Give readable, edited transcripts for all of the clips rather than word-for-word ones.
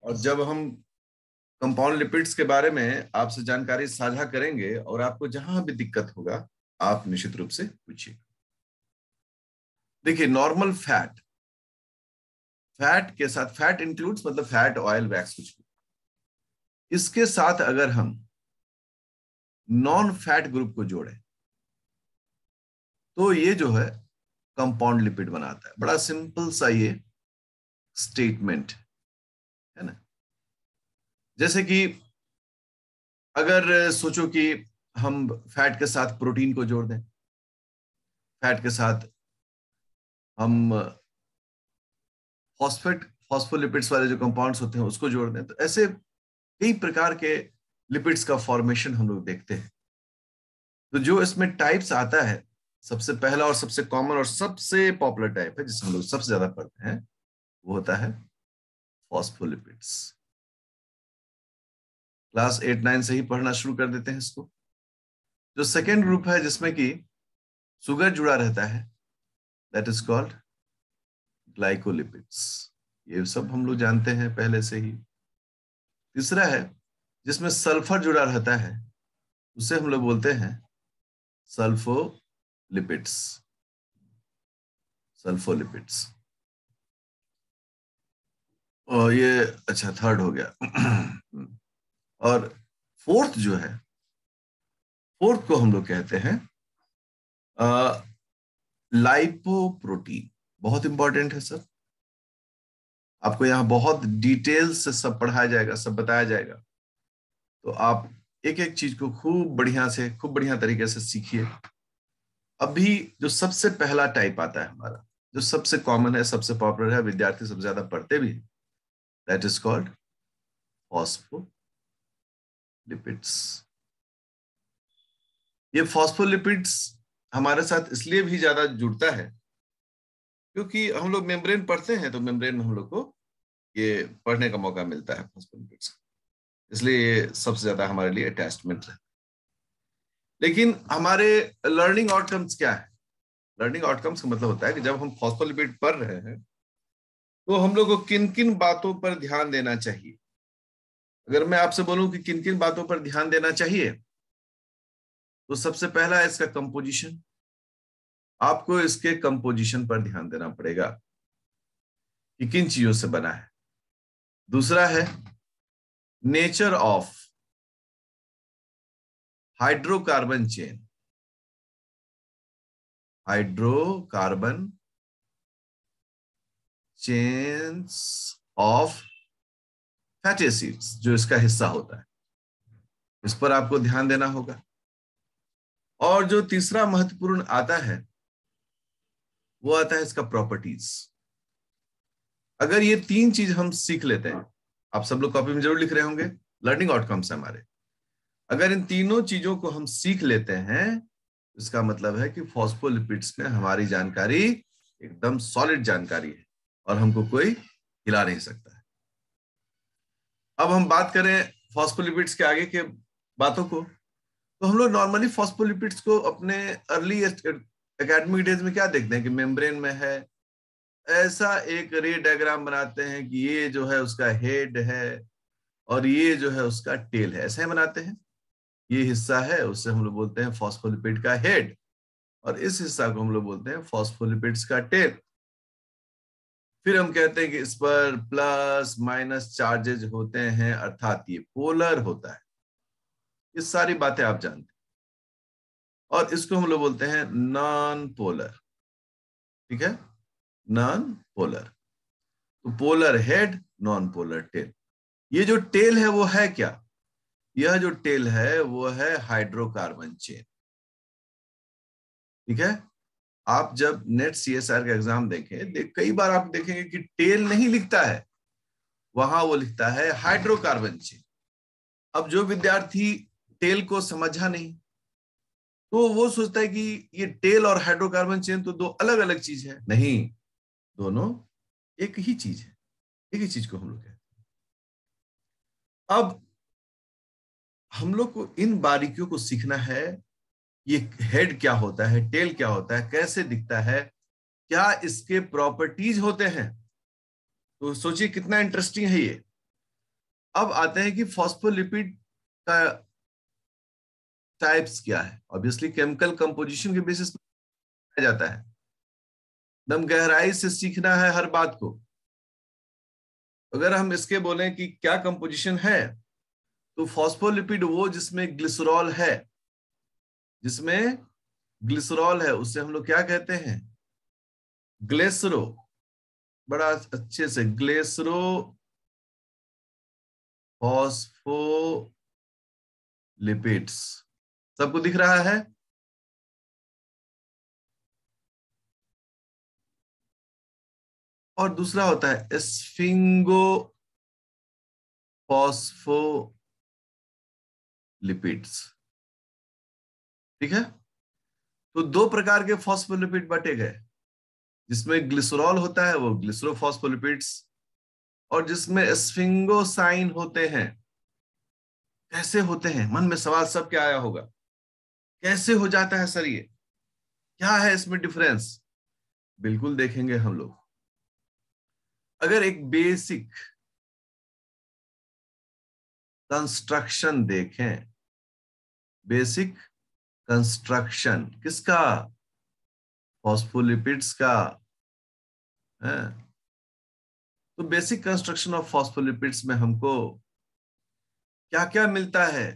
और जब हम कंपाउंड लिपिड्स के बारे में आपसे जानकारी साझा करेंगे और आपको जहां भी दिक्कत होगा आप निश्चित रूप से पूछिए। देखिए, नॉर्मल फैट, फैट के साथ, फैट इंक्लूड्स मतलब फैट, ऑयल, वैक्स, कुछ भी, इसके साथ अगर हम नॉन फैट ग्रुप को जोड़ें तो ये जो है कंपाउंड लिपिड बनाता है। बड़ा सिंपल सा ये स्टेटमेंट है ना। जैसे कि अगर सोचो कि हम फैट के साथ प्रोटीन को जोड़ दें, फैट के साथ हम फॉस्फोलिपिड्स वाले जो कंपाउंड्स होते हैं उसको जोड़ दें, तो ऐसे कई प्रकार के लिपिड्स का फॉर्मेशन हम लोग देखते हैं। तो जो इसमें टाइप्स आता है, सबसे पहला और सबसे कॉमन और सबसे पॉपुलर टाइप है जिसे हम लोग सबसे ज्यादा पढ़ते हैं, वो होता है फॉस्फोलिपिड्स। क्लास 8-9 से ही पढ़ना शुरू कर देते हैं इसको। जो सेकेंड ग्रुप है जिसमें कि शुगर जुड़ा रहता है, दैट इज कॉल्ड ग्लाइकोलिपिड्स। ये सब हम लोग जानते हैं पहले से ही। तीसरा है जिसमें सल्फर जुड़ा रहता है, उसे हम लोग बोलते हैं सल्फोलिपिड्स, सल्फोलिपिड्स। और ये अच्छा थर्ड हो गया। और फोर्थ जो है, फोर्थ को हम लोग कहते हैं लाइपोप्रोटीन। बहुत इंपॉर्टेंट है सर, आपको यहाँ बहुत डिटेल से सब पढ़ाया जाएगा, सब बताया जाएगा। तो आप एक एक चीज को खूब बढ़िया तरीके से सीखिए। अभी जो सबसे पहला टाइप आता है हमारा, जो सबसे कॉमन है, सबसे पॉपुलर है, विद्यार्थी सबसे ज्यादा पढ़ते भी हैं, दैट इज कॉल्ड फॉस्फोलिपिड्स। ये फॉस्फोलिपिड्स हमारे साथ इसलिए भी ज्यादा जुड़ता है क्योंकि हम लोग मेम्ब्रेन पढ़ते हैं, तो मेम्ब्रेन में हम लोग को ये पढ़ने का मौका मिलता है फॉस्फोलिपिड्स, इसलिए ये सबसे ज्यादा हमारे लिए अटैचमेंट है। लेकिन हमारे लर्निंग आउटकम्स क्या है? लर्निंग आउटकम्स का मतलब होता है कि जब हम फॉस्फोलिपिड पढ़ रहे हैं तो हम लोग को किन किन बातों पर ध्यान देना चाहिए। अगर मैं आपसे बोलूं कि किन किन बातों पर ध्यान देना चाहिए, तो सबसे पहला है इसका कंपोजिशन। आपको इसके कंपोजिशन पर ध्यान देना पड़ेगा कि किन चीजों से बना है। दूसरा है nature of hydrocarbon chain, hydrocarbon chains of fatty acids, जो इसका हिस्सा होता है, इस पर आपको ध्यान देना होगा। और जो तीसरा महत्वपूर्ण आता है वो आता है इसका प्रॉपर्टीज। अगर ये तीन चीज हम सीख लेते हैं, आप सब लोग कॉपी में जरूर लिख रहे होंगे, लर्निंग आउटकम्स है हमारे, अगर इन तीनों चीजों को हम सीख लेते हैं, इसका मतलब है कि फॉस्फोलिपिड्स में हमारी जानकारी एकदम सॉलिड जानकारी है और हमको कोई हिला नहीं सकता है। अब हम बात करें फॉस्फोलिपिड्स के आगे के बातों को, तो हम लोग नॉर्मली फॉस्फोलिपिड्स को अपने अर्ली एकेडमिक डेज में क्या देखते हैं कि मेम्ब्रेन में है, ऐसा एक रे डायग्राम बनाते हैं कि ये जो है उसका हेड है और ये जो है उसका टेल है, ऐसे ही बनाते हैं। ये हिस्सा है उससे हम लोग बोलते हैं फॉस्फोलिपिड का हेड, और इस हिस्सा को हम लोग बोलते हैं फॉस्फोलिपिड्स का टेल। फिर हम कहते हैं कि इस पर प्लस माइनस चार्जेज होते हैं, अर्थात ये पोलर होता है। ये सारी बातें आप जानते हैं, और इसको हम लोग बोलते हैं नॉन पोलर। ठीक है, नॉन पोलर। तो polar head, non polar tail. ये जो टेल है वो है क्या? यह जो टेल है वो है हाइड्रोकार्बन चेन। ठीक है, आप जब नेट सीएसआर का एग्जाम देखें, कई बार आप देखेंगे कि टेल नहीं लिखता है, वहां वो लिखता है हाइड्रोकार्बन चेन। अब जो विद्यार्थी टेल को समझा नहीं, तो वो सोचता है कि ये टेल और हाइड्रोकार्बन चेन तो दो अलग अलग चीज है। नहीं, दोनों एक ही चीज है, एक ही चीज को हम लोग कहते हैं। अब हम लोग को इन बारीकियों को सीखना है। ये हेड क्या होता है, टेल क्या होता है, कैसे दिखता है, क्या इसके प्रॉपर्टीज होते हैं। तो सोचिए कितना इंटरेस्टिंग है ये। अब आते हैं कि फॉस्फोलिपिड का टाइप्स क्या है। ऑब्वियसली केमिकल कंपोजिशन के बेसिस पे पाया जाता है, एकदम गहराई से सीखना है हर बात को। अगर हम इसके बोलें कि क्या कंपोजिशन है, तो फॉस्फोलिपिड वो जिसमें ग्लिसरॉल है, जिसमें ग्लिसरॉल है उसे हम लोग क्या कहते हैं, ग्लेसरो। बड़ा अच्छे से, ग्लेसरो फॉस्फोलिपिड्स। सबको दिख रहा है? और दूसरा होता है स्फिंगो फॉस्फोलिपिड्स। ठीक है, तो दो प्रकार के फॉस्फोलिपिड बटे गए, जिसमें ग्लिसरॉल होता है वो ग्लिसरोफॉस्फोलिपिड्स, और जिसमें स्फिंगोसाइन होते हैं। कैसे होते हैं, मन में सवाल सब क्या आया होगा, कैसे हो जाता है सर ये, क्या है इसमें डिफरेंस? बिल्कुल देखेंगे हम लोग। अगर एक बेसिक कंस्ट्रक्शन देखें, बेसिक कंस्ट्रक्शन किसका, फॉस्फोलिपिड्स का है। तो बेसिक कंस्ट्रक्शन ऑफ फॉस्फोलिपिड्स में हमको क्या क्या मिलता है,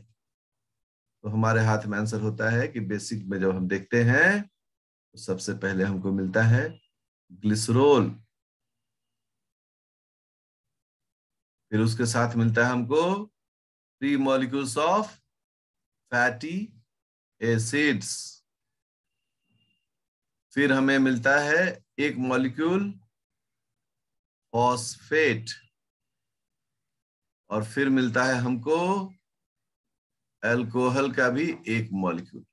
तो हमारे हाथ में आंसर होता है कि बेसिक में जब हम देखते हैं तो सबसे पहले हमको मिलता है ग्लिसरोल, फिर उसके साथ मिलता है हमको 3 मॉलिक्यूल्स ऑफ फैटी एसिड्स, फिर हमें मिलता है एक मॉलिक्यूल फॉस्फेट, और फिर मिलता है हमको अल्कोहल का भी एक मॉलिक्यूल।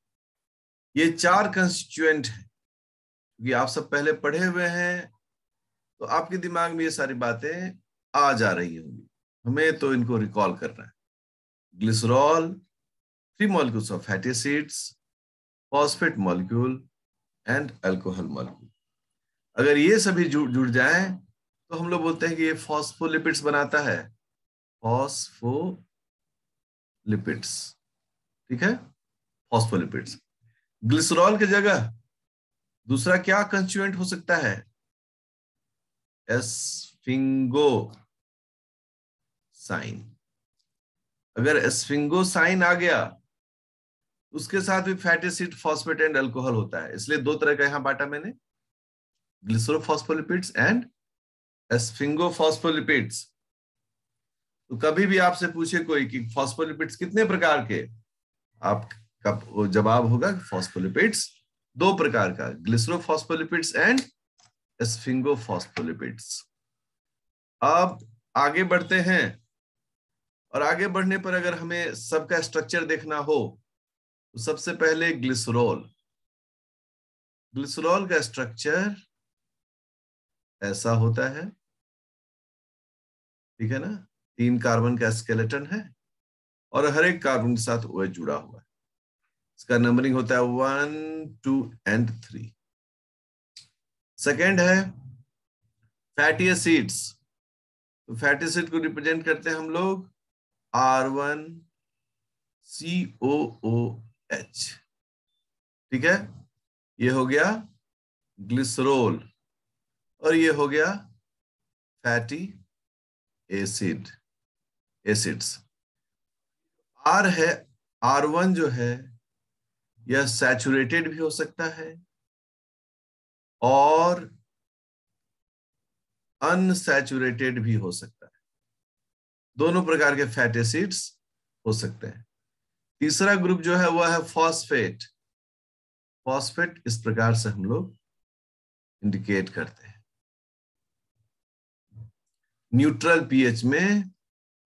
ये 4 कंस्टिट्यूएंट है, क्योंकि आप सब पहले पढ़े हुए हैं तो आपके दिमाग में ये सारी बातें आ जा रही होंगी, हमें तो इनको रिकॉल करना है। Glycerol, 3 molecules of fatty acids, phosphate molecule and alcohol molecule. अगर ये सभी जुड़ जुड़ जाएं तो हम लोग बोलते हैं कि ये फॉस्फोलिपिड्स बनाता है, फॉस्फोलिपिड्स। ठीक है, फॉस्फोलिपिड्स। ग्लिसरॉल की जगह दूसरा क्या कंस्टिट्यूएंट हो सकता है, एस्फिंगोसाइन। अगर एस्फिंगोसाइन आ गया, उसके साथ भी fatty acid, phosphate and alcohol होता है, इसलिए दो तरह का यहां बांटा मैंने, ग्लिसरोफॉस्फोलिपिड्स एंड एस्फिंगोफॉस्फोलिपिड्स। तो कभी भी आपसे पूछे कोई कि फॉस्फोलिपिड्स कितने प्रकार के, आपका जवाब होगा फॉस्फोलिपिड्स 2 प्रकार का, ग्लिसरोफॉस्फोलिपिड्स एंड एस्फिंगोफॉस्फोलिपिड्स। अब आगे बढ़ते हैं, और आगे बढ़ने पर अगर हमें सबका स्ट्रक्चर देखना हो तो सबसे पहले ग्लिसरॉल। ग्लिसरॉल का स्ट्रक्चर ऐसा होता है, ठीक है ना, 3 कार्बन का स्केलेटन है और हर एक कार्बन के साथ OH जुड़ा हुआ है। इसका नंबरिंग होता है 1, 2 एंड 3। सेकेंड है फैटी एसिड्स। तो फैटी एसिड को रिप्रेजेंट करते हैं हम लोग R1COOH। ठीक है, ये हो गया ग्लिसरॉल, और ये हो गया फैटी एसिड्स। R है, R1 जो है यह सैचुरेटेड भी हो सकता है और अनसैचुरेटेड भी हो सकता है, दोनों प्रकार के फैटी एसिड्स हो सकते हैं। तीसरा ग्रुप जो है वह है फॉस्फेट। फॉस्फेट इस प्रकार से हम लोग इंडिकेट करते हैं, न्यूट्रल पीएच में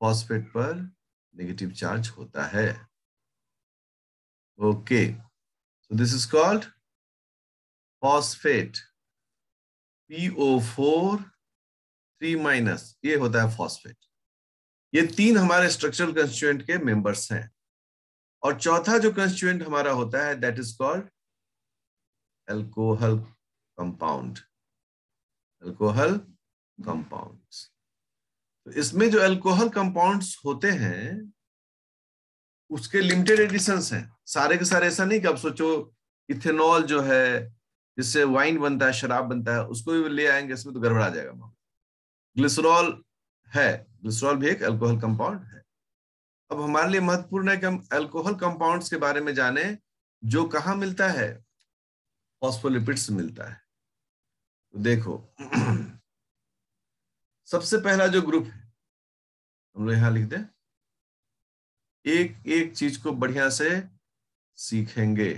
फॉस्फेट पर नेगेटिव चार्ज होता है। Okay, so this is called phosphate, PO4 3-, ये होता है फॉस्फेट। ये 3 हमारे स्ट्रक्चरल कंस्टिट्यूएंट के मेंबर्स हैं। और चौथा जो कंस्टिट्यूएंट हमारा होता है that is called alcohol compound. Alcohol compounds. तो इसमें जो अल्कोहल कंपाउंड्स होते हैं उसके लिमिटेड एडिशंस हैं, सारे के सारे। ऐसा नहीं कि आप सोचो इथेनॉल जो है जिससे वाइन बनता है, शराब बनता है, उसको भी ले आएंगे इसमें तो गड़बड़ा जाएगा मामला। ग्लिसरॉल है, ग्लिसरॉल भी एक अल्कोहल कंपाउंड है। अब हमारे लिए महत्वपूर्ण है कि हम अल्कोहल कंपाउंड्स के बारे में जाने जो कहाँ मिलता है, फॉस्फोलिपिड्स से मिलता है। तो देखो सबसे पहला जो ग्रुप है हम लोग यहां लिख दें, एक एक चीज को बढ़िया से सीखेंगे,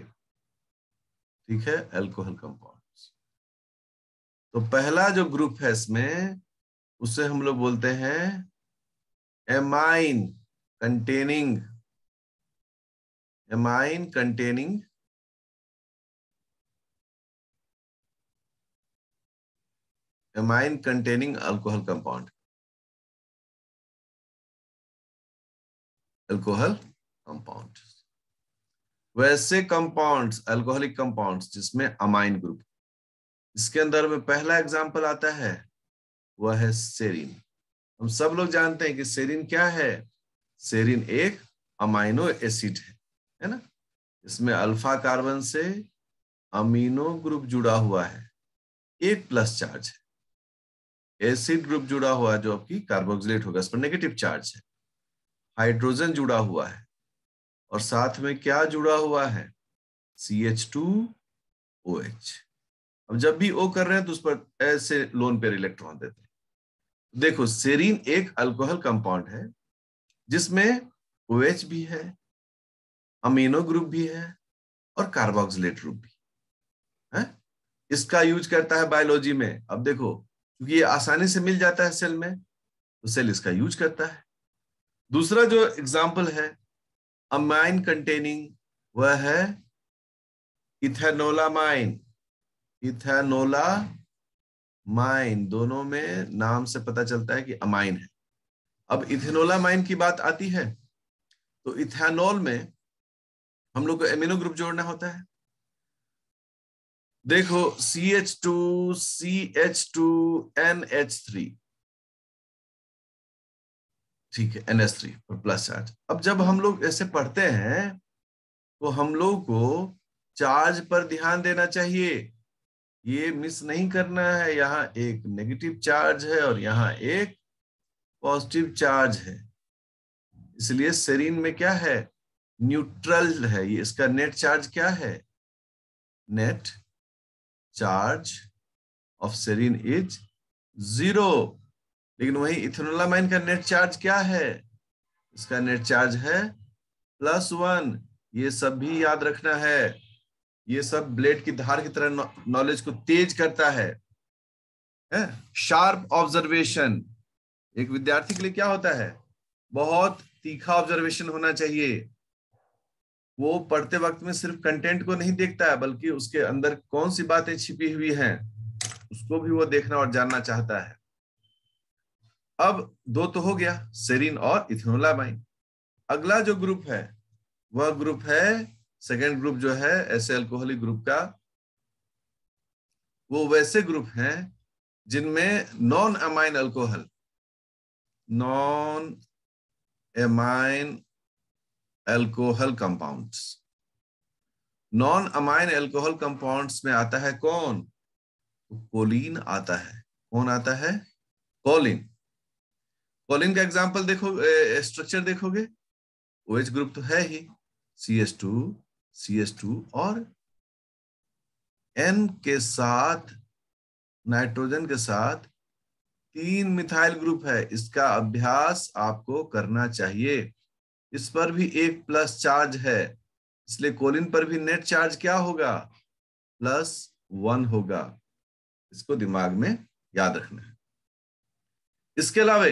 ठीक है। अल्कोहल कंपाउंड्स, तो पहला जो ग्रुप है इसमें उसे हम लोग बोलते हैं amine containing, amine containing amine containing alcohol compound, alcohol compound. वैसे कंपाउंड्स, अल्कोहलिक कंपाउंड्स जिसमें अमाइन ग्रुप, इसके अंदर में पहला एग्जांपल आता है वह है सेरीन। हम सब लोग जानते हैं कि सेरीन क्या है। सेरीन एक अमाइनो एसिड है ना। इसमें अल्फा कार्बन से अमीनो ग्रुप जुड़ा हुआ है, एक प्लस चार्ज है। एसिड ग्रुप जुड़ा हुआ है जो आपकी कार्बोक्सिलेट होगा, इस पर नेगेटिव चार्ज है। हाइड्रोजन जुड़ा हुआ है और साथ में क्या जुड़ा हुआ है, CH2OH। अब जब भी O कर रहे हैं तो उस पर ऐसे लोन पेयर इलेक्ट्रॉन देते हैं। देखो सेरीन एक अल्कोहल कंपाउंड है जिसमें OH भी है, अमीनो ग्रुप भी है और कार्बोक्सिलेट ग्रुप भी है। इसका यूज करता है बायोलॉजी में। अब देखो क्योंकि ये आसानी से मिल जाता है सेल में, तो सेल इसका यूज करता है। दूसरा जो एग्जाम्पल है अमाइन कंटेनिंग, वह है इथेनोलामाइन। इथेनोलामाइन, दोनों में नाम से पता चलता है कि अमाइन है। अब इथेनोलामाइन की बात आती है तो इथेनॉल में हम लोग को एमिनो ग्रुप जोड़ना होता है। देखो CH2 CH2 NH3, ठीक है, NH3 पर प्लस चार्ज। अब जब हम लोग ऐसे पढ़ते हैं तो हम लोग को चार्ज पर ध्यान देना चाहिए, ये मिस नहीं करना है। यहाँ एक नेगेटिव चार्ज है और यहाँ एक पॉजिटिव चार्ज है, इसलिए सेरीन में क्या है, न्यूट्रल है। ये इसका नेट चार्ज क्या है, net charge of serine is 0। लेकिन वही इथेनोलामाइन का नेट चार्ज क्या है, इसका नेट चार्ज है +1। ये सब भी याद रखना है, ये सब ब्लेड की धार की तरह नॉलेज को तेज करता है। शार्प ऑब्जर्वेशन एक विद्यार्थी के लिए क्या होता है, बहुत तीखा ऑब्जर्वेशन होना चाहिए। वो पढ़ते वक्त में सिर्फ कंटेंट को नहीं देखता है बल्कि उसके अंदर कौन सी बातें छिपी हुई हैं उसको भी वो देखना और जानना चाहता है। अब दो तो हो गया, सेरीन और इथेनोलामाइन। अगला जो ग्रुप है वह ग्रुप है, सेकेंड ग्रुप जो है ऐसे अल्कोहलिक ग्रुप का, वो वैसे ग्रुप हैं जिनमें non amine alcohol, non amine alcohol compounds. Non amine alcohol compounds में आता है कौन, तो कोलिन आता है। कौन आता है, कोलिन। कोलिन का एग्जांपल देखो, स्ट्रक्चर देखोगे, OH ग्रुप तो है ही, CH2 और N के साथ, नाइट्रोजन के साथ 3 मिथाइल ग्रुप है। इसका अभ्यास आपको करना चाहिए। इस पर भी एक प्लस चार्ज है, इसलिए कोलिन पर भी नेट चार्ज क्या होगा, +1 होगा। इसको दिमाग में याद रखना है। इसके अलावा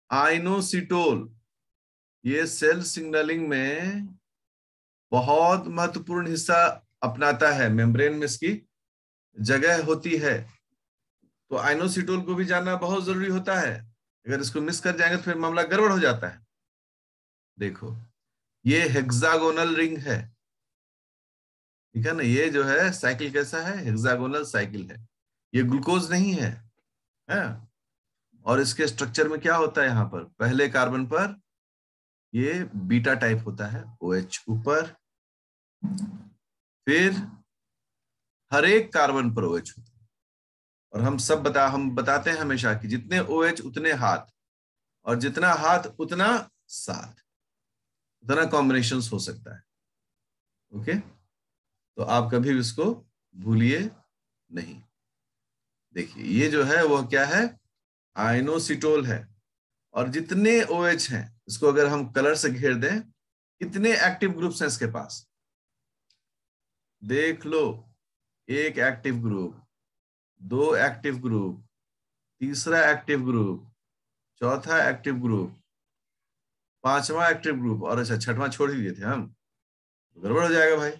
आइनोसिटोल, ये सेल सिग्नलिंग में बहुत महत्वपूर्ण हिस्सा अपनाता है, मेम्ब्रेन में इसकी जगह होती है। तो आइनोसिटोल को भी जानना बहुत जरूरी होता है, अगर इसको मिस कर जाएंगे तो फिर मामला गड़बड़ हो जाता है। देखो ये हेक्सागोनल रिंग है, ठीक है ना। ये जो है साइकिल कैसा है, हेक्सागोनल साइकिल है। ये ग्लूकोज नहीं है, है? और इसके स्ट्रक्चर में क्या होता है, यहाँ पर पहले कार्बन पर ये बीटा टाइप होता है, OH ऊपर, फिर हर एक कार्बन पर OH होता है। और हम बताते हैं हमेशा कि जितने OH उतने हाथ, और जितना हाथ उतना साथ, उतना कॉम्बिनेशन हो सकता है। ओके, तो आप कभी भी इसको भूलिए नहीं। देखिए ये जो है वो क्या है, आइनोसिटोल है। और जितने OH हैं, इसको अगर हम कलर से घेर दें, कितने एक्टिव ग्रुप्स हैं इसके पास, देख लो। एक एक्टिव ग्रुप, दो एक्टिव ग्रुप, तीसरा एक्टिव ग्रुप, चौथा एक्टिव ग्रुप, पांचवा एक्टिव ग्रुप, और अच्छा छठवां छोड़ ही दिए थे हम, तो गड़बड़ हो जाएगा भाई।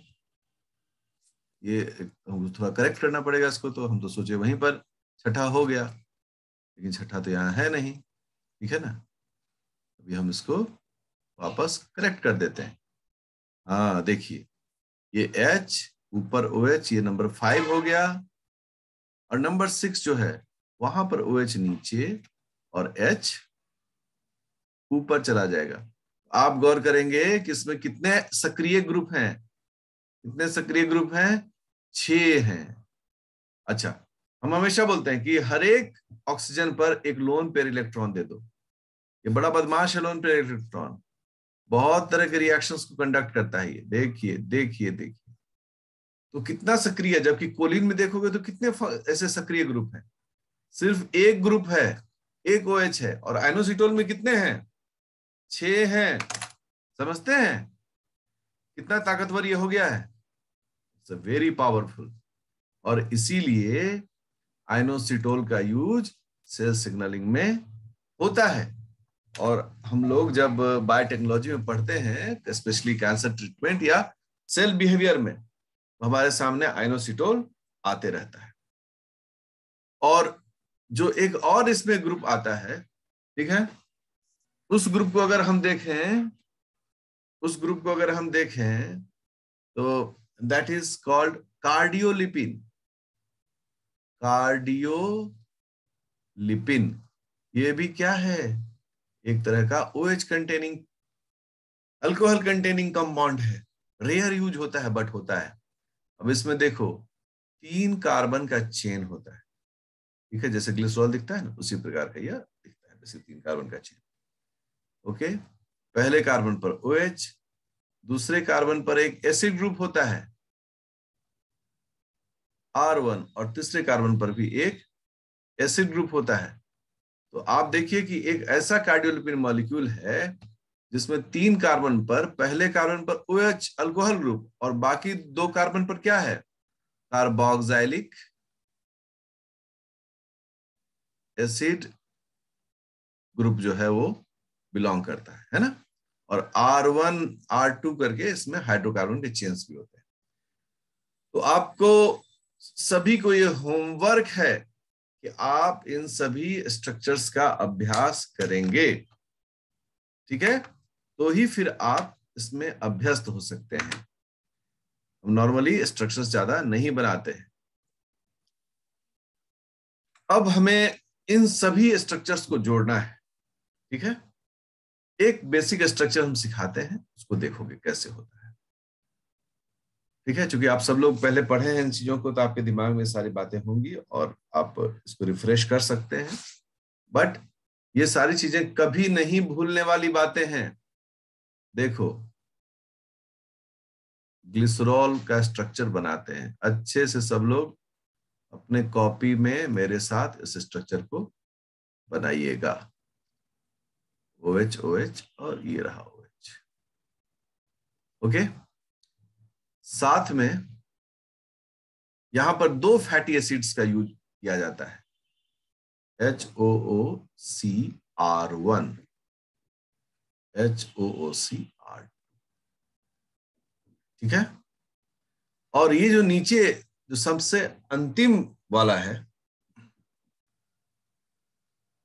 ये हमको थोड़ा करेक्ट करना पड़ेगा इसको, तो हम तो सोचे वहीं पर छठा हो गया, लेकिन छठा तो यहाँ है नहीं। ठीक है ना, अभी हम इसको वापस करेक्ट कर देते हैं। हाँ देखिए, ये H ऊपर OH, ये नंबर 5 हो गया, और नंबर 6 जो है वहां पर OH नीचे और H ऊपर चला जाएगा। आप गौर करेंगे कि इसमें कितने सक्रिय ग्रुप हैं, कितने सक्रिय ग्रुप हैं, 6 हैं। अच्छा, हम हमेशा बोलते हैं कि हर एक ऑक्सीजन पर एक लोन पेयर इलेक्ट्रॉन दे दो। ये बड़ा बदमाश है लोन पेयर इलेक्ट्रॉन, बहुत तरह के रिएक्शंस को कंडक्ट करता है ये। देखिए देखिए देखिए, तो कितना सक्रिय है, जबकि कोलिन में देखोगे तो कितने ऐसे सक्रिय ग्रुप हैं, सिर्फ एक ग्रुप है, एक OH है। और आइनोसिटोल में कितने हैं, 6 हैं। समझते हैं कितना ताकतवर ये हो गया है, इट्स वेरी पावरफुल। और इसीलिए आइनोसिटोल का यूज सेल सिग्नलिंग में होता है। और हम लोग जब बायोटेक्नोलॉजी में पढ़ते हैं, स्पेशली कैंसर ट्रीटमेंट या सेल बिहेवियर में, हमारे सामने आइनोसिटोल आते रहता है। और जो एक और इसमें ग्रुप आता है, ठीक है, उस ग्रुप को अगर हम देखें, उस ग्रुप को अगर हम देखें तो that is called cardiolipin. Cardiolipin ये भी क्या है, एक तरह का OH containing, alcohol containing compound है। रेयर यूज होता है बट होता है। अब इसमें देखो 3 कार्बन का चेन होता है, ठीक है, जैसे ग्लिसरॉल दिखता है ना, उसी प्रकार का यह दिखता है, जैसे 3 कार्बन का चेन। ओके, पहले कार्बन पर OH, दूसरे कार्बन पर एक एसिड ग्रुप होता है R1, और तीसरे कार्बन पर भी एक एसिड ग्रुप होता है। तो आप देखिए कि एक ऐसा कार्डियोलिपिन मॉलिक्यूल है जिसमें 3 कार्बन पर, पहले कार्बन पर OH अल्कोहल ग्रुप, और बाकी 2 कार्बन पर क्या है, कार्बोक्सिलिक एसिड ग्रुप जो है वो बिलोंग करता है ना। और R1 R2 करके इसमें हाइड्रोकार्बन के चेन्स भी होते हैं। तो आपको सभी को ये होमवर्क है कि आप इन सभी स्ट्रक्चर्स का अभ्यास करेंगे, ठीक है, तो ही फिर आप इसमें अभ्यस्त हो सकते हैं। हम नॉर्मली स्ट्रक्चर्स ज्यादा नहीं बनाते हैं। अब हमें इन सभी स्ट्रक्चर्स को जोड़ना है, ठीक है। एक बेसिक स्ट्रक्चर हम सिखाते हैं, उसको देखोगे कैसे होता है, ठीक है। चूंकि आप सब लोग पहले पढ़े हैं इन चीजों को, तो आपके दिमाग में सारी बातें होंगी और आप इसको रिफ्रेश कर सकते हैं। बट ये सारी चीजें कभी नहीं भूलने वाली बातें हैं। देखो, ग्लिसरॉल का स्ट्रक्चर बनाते हैं अच्छे से सब लोग, अपने कॉपी में मेरे साथ इस स्ट्रक्चर को बनाइएगा। OH OH और ये रहा OH। ओके, साथ में यहां पर 2 फैटी एसिड्स का यूज किया जाता है, HOOCR1, HOOCR, ठीक है। और ये जो नीचे जो सबसे अंतिम वाला है,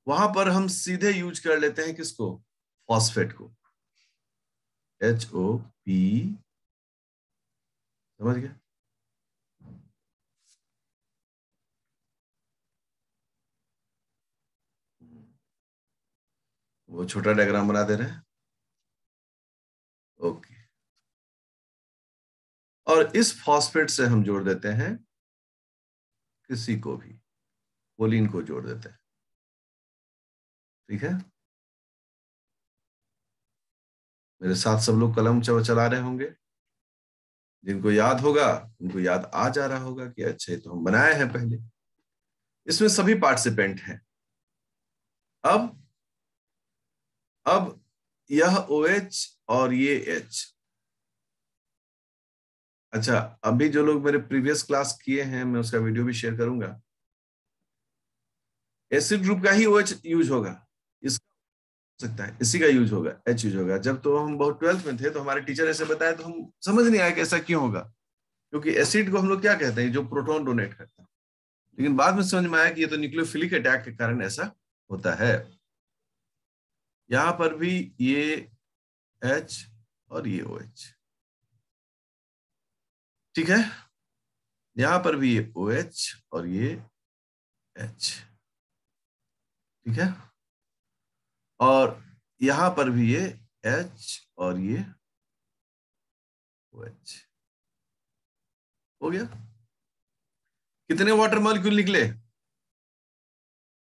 वहां पर हम सीधे यूज कर लेते हैं किसको, फॉस्फेट को, HOP, समझ गए। वो छोटा डायग्राम बना दे रहे हैं। ओके, और इस फॉस्फेट से हम जोड़ देते हैं किसी को भी, कोलिन को जोड़ देते हैं। ठीक है, मेरे साथ सब लोग कलम चला रहे होंगे। जिनको याद होगा उनको याद आ जा रहा होगा कि अच्छा, तो हम बनाए हैं पहले। इसमें सभी पार्टिसिपेंट हैं। अब यह OH और ये H। अच्छा, अभी जो लोग मेरे प्रीवियस क्लास किए हैं, मैं उसका वीडियो भी शेयर करूंगा। एसिड ग्रुप का ही OH यूज होगा, इसका हो सकता है इसी का यूज होगा, H यूज होगा। जब तो हम बहुत 12th में थे तो हमारे टीचर ऐसे बताया तो हम समझ नहीं आया कि ऐसा क्यों होगा, क्योंकि एसिड को हम लोग क्या कहते हैं, जो प्रोटॉन डोनेट करता है। लेकिन बाद में समझ में आया कि ये तो न्यूक्लियोफिलिक अटैक के कारण ऐसा होता है। यहां पर भी ये H और ये OH। ठीक है, यहां पर भी ये OH और ये H। ठीक है, और यहां पर भी ये H और ये OH। हो गया। कितने वाटर मॉलिक्यूल निकले,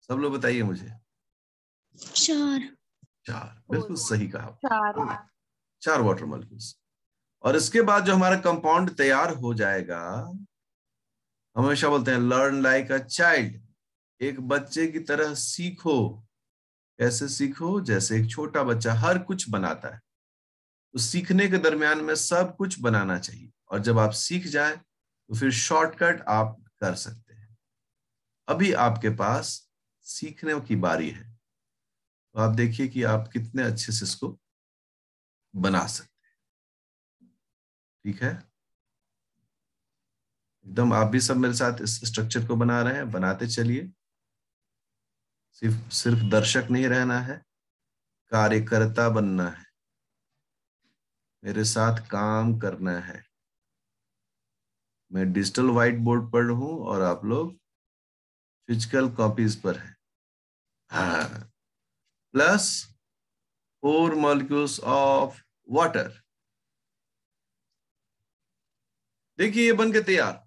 सब लोग बताइए मुझे। 4। 4, बिल्कुल सही कहा। 4। 4 वाटर मॉलिक्यूल्स। और इसके बाद जो हमारा कंपाउंड तैयार हो जाएगा, हमेशा बोलते हैं लर्न लाइक अ चाइल्ड, एक बच्चे की तरह सीखो। कैसे सीखो, जैसे एक छोटा बच्चा हर कुछ बनाता है, तो सीखने के दरमियान में सब कुछ बनाना चाहिए, और जब आप सीख जाए तो फिर शॉर्टकट आप कर सकते हैं। अभी आपके पास सीखने की बारी है, तो आप देखिए कि आप कितने अच्छे से इसको बना सकते हैं। ठीक है, एकदम आप भी सब मेरे साथ इस स्ट्रक्चर को बना रहे हैं, बनाते चलिए। सिर्फ दर्शक नहीं रहना है, कार्यकर्ता बनना है, मेरे साथ काम करना है। मैं डिजिटल व्हाइट बोर्ड पर हूं और आप लोग फिजिकल कॉपीज पर हैं। हाँ, प्लस 4 मॉलिक्यूल्स ऑफ वाटर। देखिए ये बन के तैयार।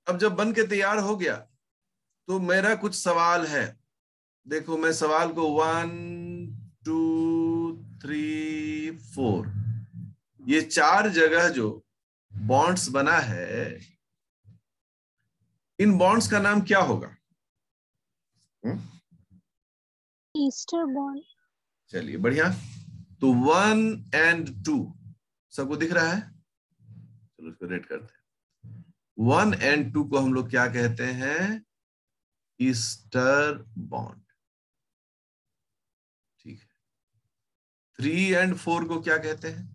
अब जब बन के तैयार हो गया तो मेरा कुछ सवाल है। देखो मैं सवाल को 1 2 3 4, ये 4 जगह जो बॉन्ड्स बना है, इन बॉन्ड्स का नाम क्या होगा? Ester bond. चलिए बढ़िया। तो 1 और 2 सबको दिख रहा है? चलो इसको रेड करते हैं। 1 और 2 को हम लोग क्या कहते हैं? Ester bond. ठीक है। 3 और 4 को क्या कहते हैं?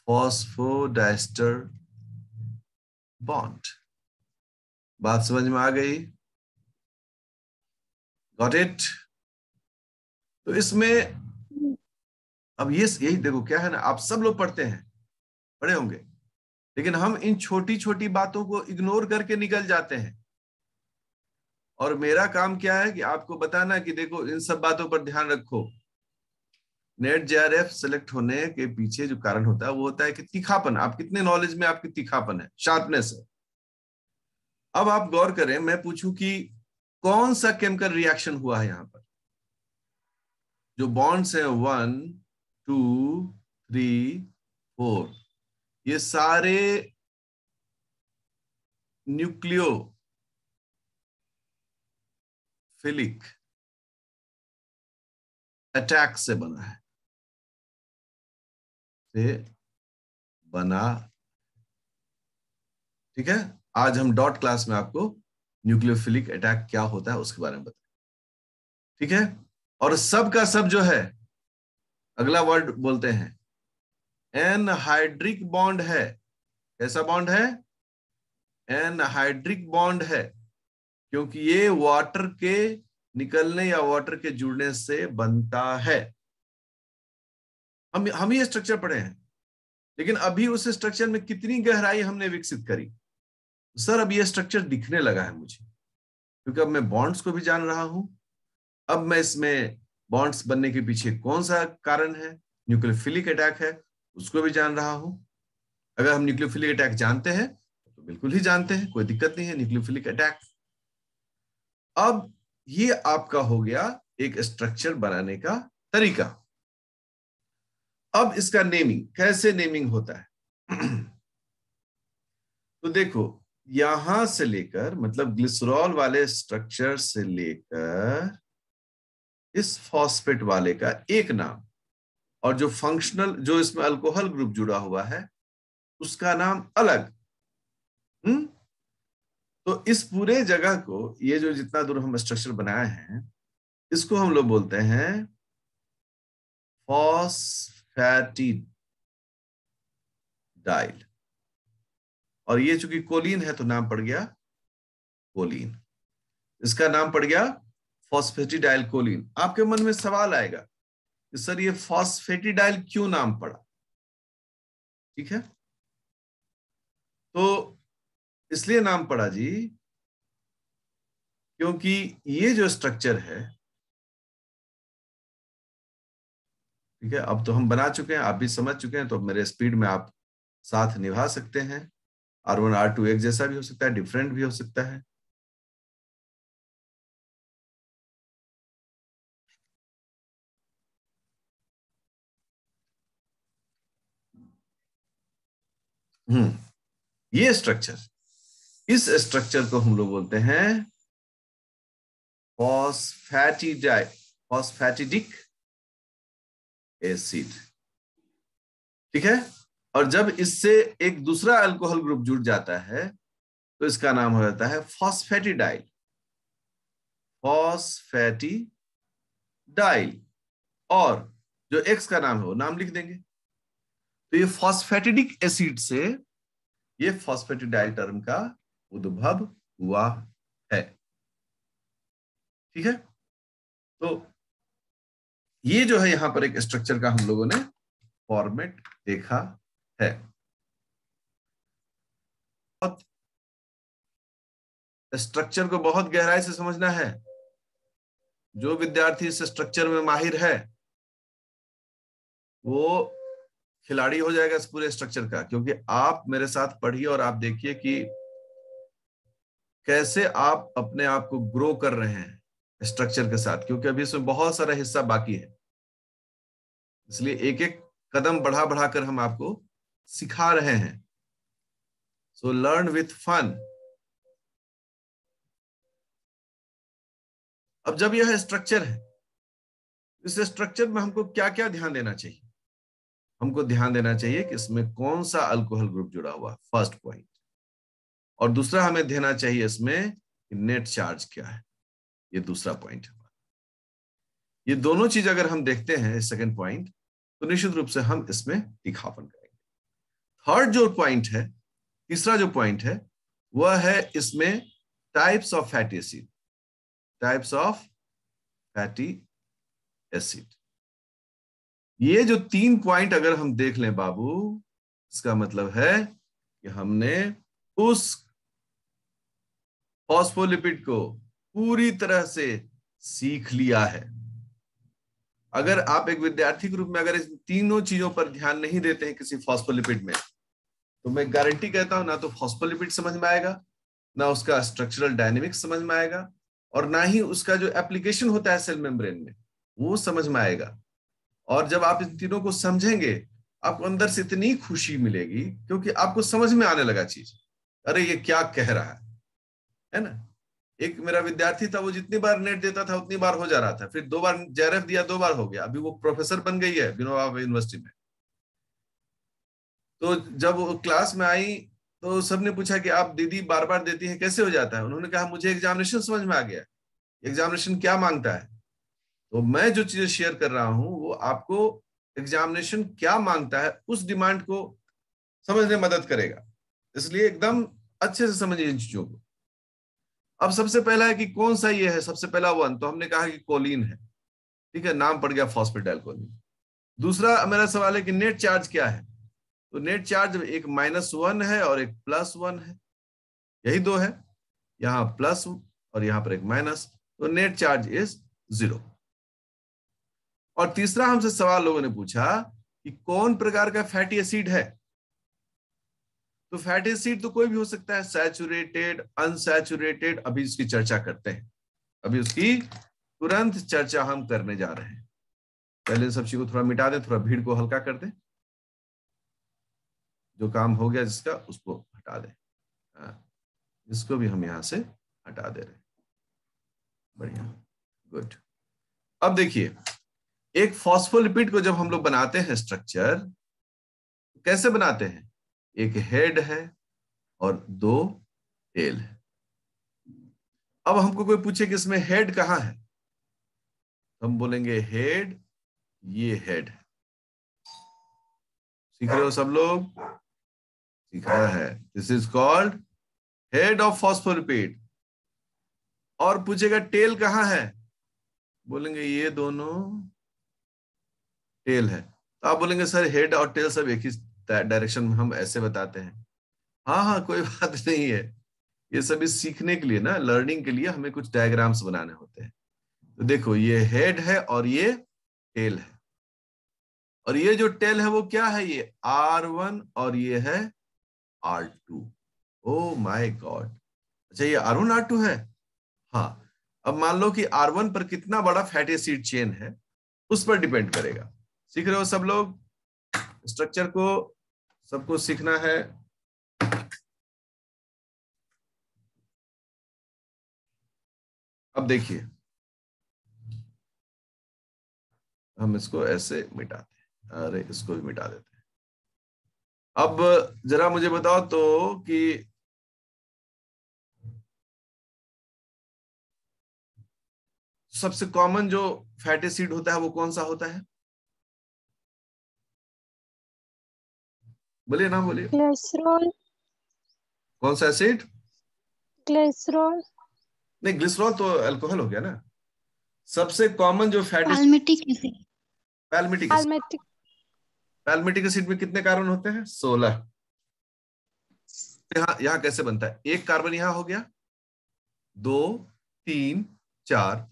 Phosphodiester bond. बात समझ में आ गई? Got it? तो इसमें अब ये यही देखो क्या है ना, आप सब लोग पढ़ते हैं, पढ़े होंगे, लेकिन हम इन छोटी छोटी बातों को इग्नोर करके निकल जाते हैं। और मेरा काम क्या है कि आपको बताना कि देखो इन सब बातों पर ध्यान रखो। नेट JRF सेलेक्ट होने के पीछे जो कारण होता है वो होता है कि तीखापन, आप कितने नॉलेज में आपकी तीखापन है, शार्पनेस है। अब आप गौर करें, मैं पूछूं कि कौन सा केमिकल रिएक्शन हुआ है यहां पर? जो बॉन्ड्स हैं 1 2 3 4, ये सारे न्यूक्लियोफिलिक अटैक से बना है, से बना। ठीक है, आज हम डॉट क्लास में आपको न्यूक्लियोफिलिक अटैक क्या होता है उसके बारे में बताएं। ठीक है, और सब का सब जो है, अगला वर्ड बोलते हैं एनहाइड्रिक बॉन्ड है। कैसा बॉन्ड है? एनहाइड्रिक बॉन्ड है, क्योंकि ये वाटर के निकलने या वाटर के जुड़ने से बनता है। हम ये स्ट्रक्चर पढ़े हैं, लेकिन अभी उस स्ट्रक्चर में कितनी गहराई हमने विकसित करी। सर अब ये स्ट्रक्चर दिखने लगा है मुझे, क्योंकि अब मैं बॉन्ड्स को भी जान रहा हूं। अब मैं इसमें बॉन्ड्स बनने के पीछे कौन सा कारण है, न्यूक्लियोफिलिक अटैक है, उसको भी जान रहा हूं। अगर हम न्यूक्लियोफिलिक अटैक जानते हैं तो बिल्कुल ही जानते हैं, कोई दिक्कत नहीं है, न्यूक्लियोफिलिक अटैक। अब ये आपका हो गया एक स्ट्रक्चर बनाने का तरीका। अब इसका नेमिंग, कैसे नेमिंग होता है? तो देखो, यहां से लेकर, मतलब ग्लिसरॉल वाले स्ट्रक्चर से लेकर इस फॉस्फेट वाले का एक नाम, और जो फंक्शनल, जो इसमें अल्कोहल ग्रुप जुड़ा हुआ है उसका नाम अलग। तो इस पूरे जगह को, ये जो जितना दूर हम स्ट्रक्चर बनाए हैं, इसको हम लोग बोलते हैं फॉस्फैटिडाइल। और ये चूंकि कोलिन है तो नाम पड़ गया कोलिन, इसका नाम पड़ गया फॉस्फेटिडाइल कोलिन। आपके मन में सवाल आएगा कि सर ये फॉस्फेटिडाइल क्यों नाम पड़ा? ठीक है, तो इसलिए नाम पड़ा जी क्योंकि ये जो स्ट्रक्चर है, ठीक है, अब तो हम बना चुके हैं, आप भी समझ चुके हैं, तो मेरे स्पीड में आप साथ निभा सकते हैं। R1 R2 एक जैसा भी हो सकता है, डिफरेंट भी हो सकता है। ये स्ट्रक्चर, इस स्ट्रक्चर को हम लोग बोलते हैं फॉस्फैटिडिक एसिड। ठीक है, और जब इससे एक दूसरा अल्कोहल ग्रुप जुड़ जाता है तो इसका नाम हो जाता है फॉस्फेटिडाइल। फॉस्फेटिडाइल, और जो एक्स का नाम है वो नाम लिख देंगे। तो ये फॉस्फेटिडिक एसिड से ये फॉस्फेटिडाइल टर्म का उद्भव हुआ है। ठीक है, तो ये जो है यहां पर एक स्ट्रक्चर का हम लोगों ने फॉर्मेट देखा है। स्ट्रक्चर को बहुत गहराई से समझना है। जो विद्यार्थी इस स्ट्रक्चर में माहिर है वो खिलाड़ी हो जाएगा इस पूरे स्ट्रक्चर का, क्योंकि आप मेरे साथ पढ़िए और आप देखिए कि कैसे आप अपने आप को ग्रो कर रहे हैं स्ट्रक्चर के साथ, क्योंकि अभी इसमें बहुत सारा हिस्सा बाकी है। इसलिए एक एक कदम बढ़ा बढ़ाकर हम आपको सिखा रहे हैं। So learn with fun. अब जब यह स्ट्रक्चर है, इस स्ट्रक्चर में हमको क्या क्या ध्यान देना चाहिए? हमको ध्यान देना चाहिए कि इसमें कौन सा अल्कोहल ग्रुप जुड़ा हुआ, फर्स्ट पॉइंट। और दूसरा हमें देना चाहिए इसमें नेट चार्ज क्या है, ये दूसरा पॉइंट है। ये दोनों चीज अगर हम देखते हैं सेकंड पॉइंट, तो निश्चित रूप से हम इसमें दिखापन करेंगे। थर्ड जो पॉइंट है, तीसरा जो पॉइंट है, वह है इसमें types of fatty acid. Types of fatty acid, ये जो 3 पॉइंट अगर हम देख लें बाबू, इसका मतलब है कि हमने उस फॉस्फोलिपिड को पूरी तरह से सीख लिया है। अगर आप एक विद्यार्थी के रूप में अगर इन तीनों चीजों पर ध्यान नहीं देते हैं किसी फॉस्फोलिपिड में, तो मैं गारंटी कहता हूं ना तो फॉस्फोलिपिड समझ में आएगा, ना उसका स्ट्रक्चरल डायनेमिक्स समझ में आएगा, और ना ही उसका जो एप्लीकेशन होता है सेल मेम्ब्रेन में वो समझ में आएगा। और जब आप इन तीनों को समझेंगे, आपको अंदर से इतनी खुशी मिलेगी क्योंकि आपको समझ में आने लगा चीज, अरे ये क्या कह रहा है ना। एक मेरा विद्यार्थी था, वो जितनी बार नेट देता था उतनी बार हो जा रहा था, फिर 2 बार जेआरएफ दिया, 2 बार हो गया, अभी वो प्रोफेसर बन गई है विनोबा यूनिवर्सिटी में। तो जब वो क्लास में आई तो सबने पूछा कि आप दीदी बार बार देती हैं, कैसे हो जाता है? उन्होंने कहा मुझे एग्जामिनेशन समझ में आ गया, एग्जामिनेशन क्या मांगता है। तो मैं जो चीजें शेयर कर रहा हूं वो आपको एग्जामिनेशन क्या मांगता है उस डिमांड को समझने में मदद करेगा, इसलिए एकदम अच्छे से समझिए इन चीजों को। अब सबसे पहला है कि कौन सा ये है, सबसे पहला 1 तो हमने कहा कि कोलिन है। ठीक है, नाम पड़ गया फॉस्फेटाइल कोलिन। दूसरा मेरा सवाल है कि नेट चार्ज क्या है, तो नेट चार्ज एक -1 है और एक +1 है, यही 2 है। यहाँ और यहां पर एक माइनस, तो नेट चार्ज इज 0। और तीसरा हमसे सवाल लोगों ने पूछा कि कौन प्रकार का फैटी एसिड है। तो फैटी एसिड तो कोई भी हो सकता है, सैचुरेटेड, अनसैचुरेटेड, अभी इसकी चर्चा करते हैं, अभी उसकी तुरंत चर्चा हम करने जा रहे हैं। पहले इन सब चीजों को थोड़ा मिटा दें, थोड़ा भीड़ को हल्का कर दें, जो काम हो गया जिसका उसको हटा दें। इसको भी हम यहां से हटा दे रहे हैं। बढ़िया, गुड। अब देखिए, एक फॉस्फोलिपिड को जब हम लोग बनाते हैं स्ट्रक्चर, कैसे बनाते हैं? एक हेड है और 2 टेल है। अब हमको कोई पूछे कि इसमें हेड कहां है, हम बोलेंगे हेड, ये हेड है। सीख रहे हो सब लोग? सीख रहा है। This is called head of phospholipid. और पूछेगा टेल कहां है, बोलेंगे ये दोनों टेल है। तो आप बोलेंगे सर हेड और टेल सब एक ही डायरेक्शन में हम ऐसे बताते हैं। हाँ हाँ, कोई बात नहीं है, ये सभी सीखने के लिए ना, लर्निंग के लिए हमें कुछ डायग्राम्स बनाने होते हैं। तो देखो, ये हेड है और ये टेल है, और ये जो टेल है वो क्या है, ये R1 और ये है R2। ओ माय गॉड, अच्छा ये R1 R2 है। हाँ, अब मान लो कि R1 पर कितना बड़ा फैटी एसिड चेन है, उस पर डिपेंड करेगा। सीख रहे हो सब लोग? स्ट्रक्चर को सबको सीखना है। अब देखिए, हम इसको ऐसे मिटाते हैं, अरे इसको भी मिटा देते हैं। अब जरा मुझे बताओ तो कि सबसे कॉमन जो फैटी एसिड होता है वो कौन सा होता है? बोलिए ना, बोलिए। ग्लिसरॉल। कौन सा एसिड? ग्लिसरॉल। नहीं, ग्लिसरॉल तो अल्कोहल हो गया ना। सबसे कॉमन जो fatty, palmitic acid. Palmitic acid. Palmitic. Palmitic acid में कितने कार्बन होते हैं? 16। यहाँ यहाँ कैसे बनता है? एक कार्बन यहाँ हो गया, 2 3 4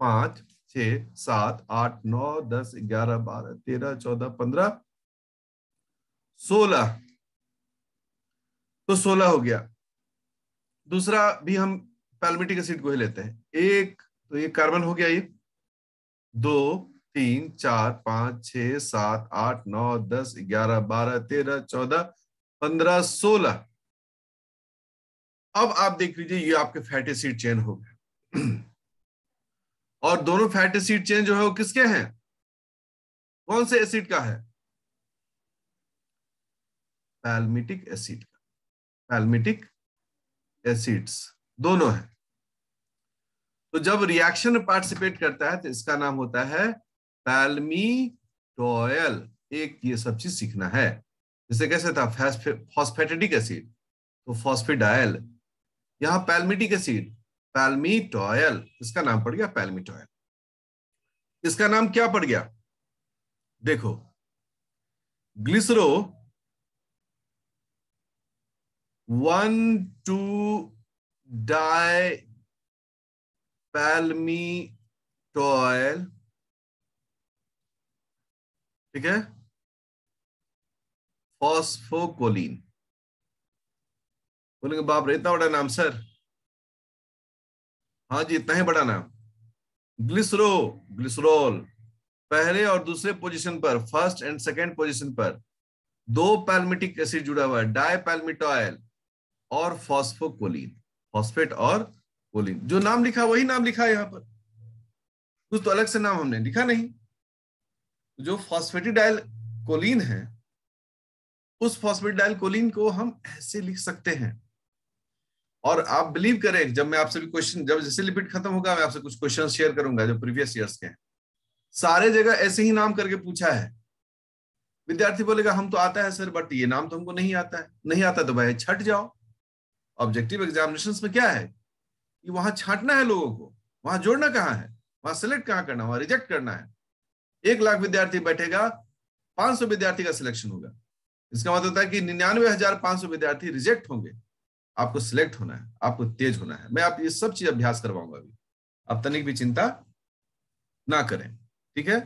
5 6 7 8 9 10 11 12 13 14 15 16। तो 16 हो गया। दूसरा भी हम पैल्मिटिक एसिड को ही लेते हैं। एक तो ये कार्बन हो गया, ये 2 3 4 5 6 7 8 9 10 11 12 13 14 15 16। अब आप देख लीजिए, ये आपके फैटी एसिड चेन हो गए। और दोनों फैटी एसिड चेन जो है वो किसके हैं? कौन से एसिड का है? पैल्मिटिक एसिड का। पैल्मिटिक एसिड्स दोनों है। तो जब रिएक्शन में पार्टिसिपेट करता है तो इसका नाम होता है पैल्मिटॉयल। एक ये सब चीज सीखना है। जैसे कैसे था फॉस्फेटिक एसिड, तो फॉस्फेडाइल। यहां पैल्मिटिक एसिड, पैल्मिटॉयल, इसका नाम पड़ गया पैल्मिटॉयल। इसका नाम क्या पड़ गया? देखो, ग्लिसरो 1,2 डाई पैल्मिटॉयल, ठीक है, फॉस्फोकोलिन। बोलेंगे बाप रे, इतना बड़ा नाम सर? हाँ जी, इतना ही बड़ा नाम। ग्लिसरो, ग्लिसरॉल, पहले और दूसरे पोजीशन पर, फर्स्ट एंड सेकेंड पोजीशन पर 2 पैल्मिटिक एसिड जुड़ा हुआ है, डाई पैल्मिटॉयल और फॉस्फोकोलिन। फॉस्फेट और कोलिन, जो नाम लिखा वही नाम लिखा है यहाँ पर, कुछ तो अलग से नाम हमने लिखा नहीं। जो फॉस्फेटिडाइल कोलिन है, उस फॉस्फेटिडाइल कोलिन को हम ऐसे लिख सकते हैं। और आप बिलीव करें, जब मैं आपसे भी क्वेश्चन, जब जैसे लिपिड खत्म होगा, मैं आपसे कुछ क्वेश्चन शेयर करूंगा जो प्रीवियस ईयर्स के हैं। सारे जगह ऐसे ही नाम करके पूछा है। विद्यार्थी बोलेगा हम तो आता है सर, बट ये नाम तो हमको नहीं आता है। नहीं आता तो भाई छट जाओ। ऑब्जेक्टिव एग्जामिनेशंस में क्या है कि वहां छांटना है लोगों को, वहां जोड़ना कहाँ है, वहां सिलेक्ट कहाँ करना, वहां रिजेक्ट करना है। 1 लाख विद्यार्थी बैठेगा, 500 विद्यार्थी का सिलेक्शन होगा। इसका मतलब होता है कि 99,500 विद्यार्थी रिजेक्ट होंगे आपको सिलेक्ट होना है, आपको तेज होना है। मैं आप ये सब चीज अभ्यास करवाऊंगा अभी, आप तनिक भी चिंता ना करें, ठीक है।